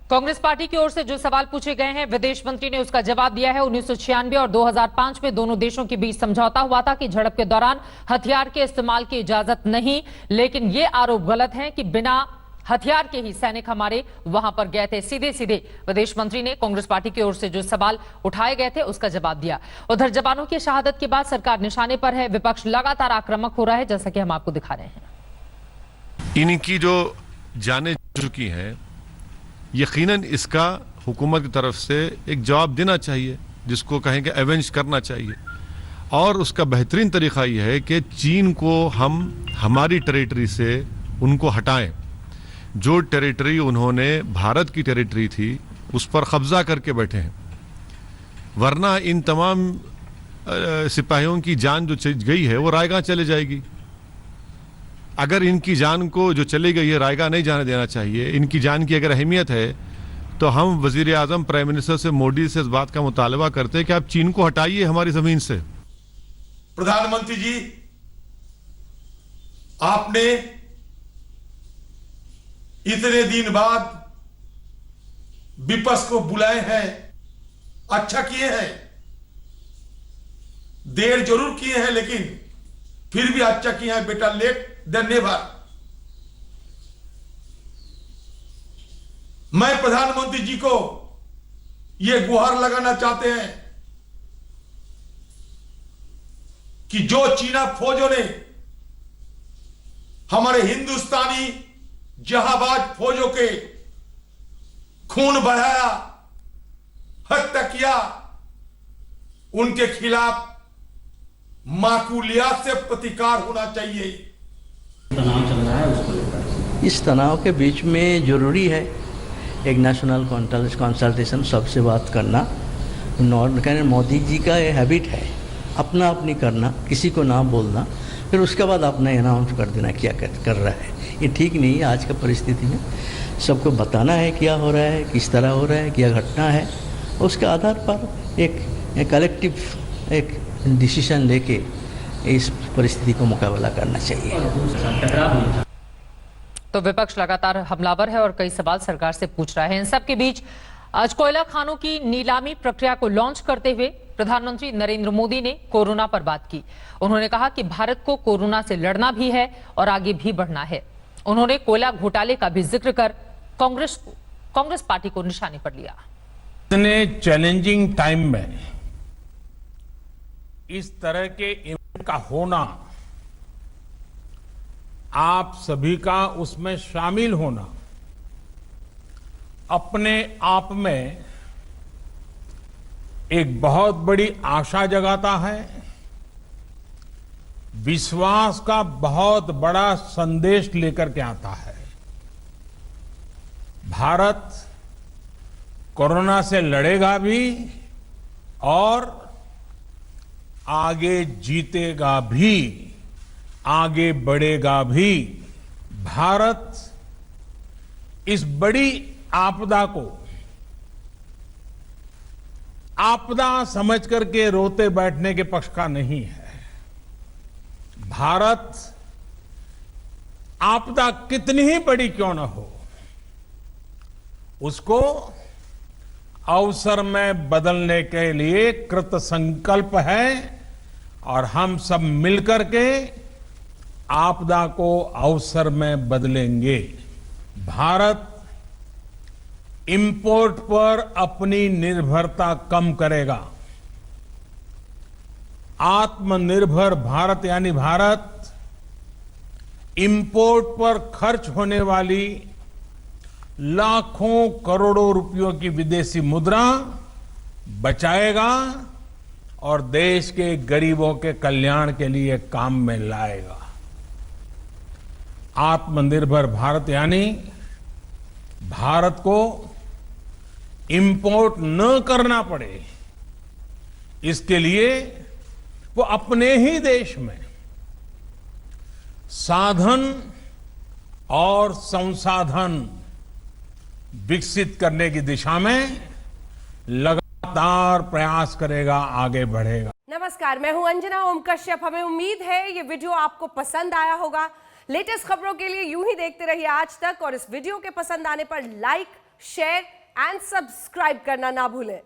Congress party की ओर से जो सवाल पूछे गए हैं, विदेश मंत्री ने उसका जवाब दिया है। 1996 और 2005 में दोनों देशों के बीच समझौता हुआ था कि झड़प के दौरान हथियार के इस्तेमाल की इजाजत नहीं, लेकिन ये आरोप गलत है कि बिना हथियार के ही सैनिक हमारे वहां पर गए थे। सीधे सीधे विदेश मंत्री ने कांग्रेस पार्टी की ओर से जो सवाल उठाए गए थे उसका जवाब दिया। उधर जवानों की शहादत के बाद सरकार निशाने पर है, विपक्ष लगातार आक्रामक हो रहा है, जैसा कि हम आपको दिखा रहे हैं। इनकी जो जाने चुकी हैं, यकीनन इसका हुकूमत की तरफ से एक जवाब देना चाहिए, जिसको कहें कि एवेंज करना चाहिए। और उसका बेहतरीन तरीका यह है कि चीन को हम हमारी टेरिटरी से उनको हटाएं। जो टेरिटरी उन्होंने भारत की टेरिटरी थी उस पर कब्जा करके बैठे हैं, वरना इन तमाम सिपाहियों की जान जो गई है वो रायगा चले जाएगी। अगर इनकी जान को जो चली गई है रायगा नहीं जाने देना चाहिए। इनकी जान की अगर अहमियत है तो हम वजीर आजम प्राइम मिनिस्टर से, मोदी से इस बात का मुतालबा करते हैं कि आप चीन को हटाइए हमारी जमीन से। प्रधानमंत्री जी, आपने इतने दिन बाद विपक्ष को बुलाए हैं, अच्छा किए हैं। देर जरूर किए हैं लेकिन फिर भी अच्छा किए हैं। बेटा, लेट देन नेवर। मैं प्रधानमंत्री जी को यह गुहार लगाना चाहते हैं कि जो चीना फौजों ने हमारे हिंदुस्तानी जहाबाज फौजों के खून बहाया, हत्या किया, उनके खिलाफ माकूलियात से प्रतिकार होना चाहिए। तनाव चल रहा है, उसको लेकर इस तनाव के बीच में जरूरी है एक नेशनल कंसल्टेशन, सबसे बात करना। कहने मोदी जी का ये हैबिट है अपना अपनी करना, किसी को ना बोलना, फिर उसके बाद अपना अनाउंस कर देना क्या कर रहा है। ये ठीक नहीं है। आज की परिस्थिति में सबको बताना है क्या हो रहा है, किस तरह हो रहा है, क्या घटना है। उसके आधार पर एक कलेक्टिव एक डिसीजन लेके इस परिस्थिति को मुकाबला करना चाहिए। तो विपक्ष लगातार हमलावर है और कई सवाल सरकार से पूछ रहा है। इन सब के बीच आज कोयला खानों की नीलामी प्रक्रिया को लॉन्च करते हुए प्रधानमंत्री नरेंद्र मोदी ने कोरोना पर बात की। उन्होंने कहा कि भारत को कोरोना से लड़ना भी है और आगे भी बढ़ना है। उन्होंने कोयला घोटाले का भी जिक्र कर कांग्रेस पार्टी को निशाने पर लिया। इतने चैलेंजिंग टाइम में इस तरह के इवेंट का होना, आप सभी का उसमें शामिल होना अपने आप में एक बहुत बड़ी आशा जगाता है, विश्वास का बहुत बड़ा संदेश लेकर के आता है। भारत कोरोना से लड़ेगा भी और आगे जीतेगा भी, आगे बढ़ेगा भी। भारत इस बड़ी आपदा को आपदा समझ करके रोते बैठने के पक्ष का नहीं है। भारत आपदा कितनी ही बड़ी क्यों न हो, उसको अवसर में बदलने के लिए कृत संकल्प है और हम सब मिलकर के आपदा को अवसर में बदलेंगे। भारत इंपोर्ट पर अपनी निर्भरता कम करेगा। आत्मनिर्भर भारत यानी भारत इंपोर्ट पर खर्च होने वाली लाखों करोड़ों रुपयों की विदेशी मुद्रा बचाएगा और देश के गरीबों के कल्याण के लिए काम में लाएगा। आत्मनिर्भर भारत यानी भारत को इंपोर्ट न करना पड़े, इसके लिए वो अपने ही देश में साधन और संसाधन विकसित करने की दिशा में लगातार प्रयास करेगा, आगे बढ़ेगा। नमस्कार, मैं हूं अंजना ओम कश्यप। हमें उम्मीद है ये वीडियो आपको पसंद आया होगा। लेटेस्ट खबरों के लिए यूं ही देखते रहिए आज तक और इस वीडियो के पसंद आने पर लाइक, शेयर एंड सब्सक्राइब करना ना भूलें।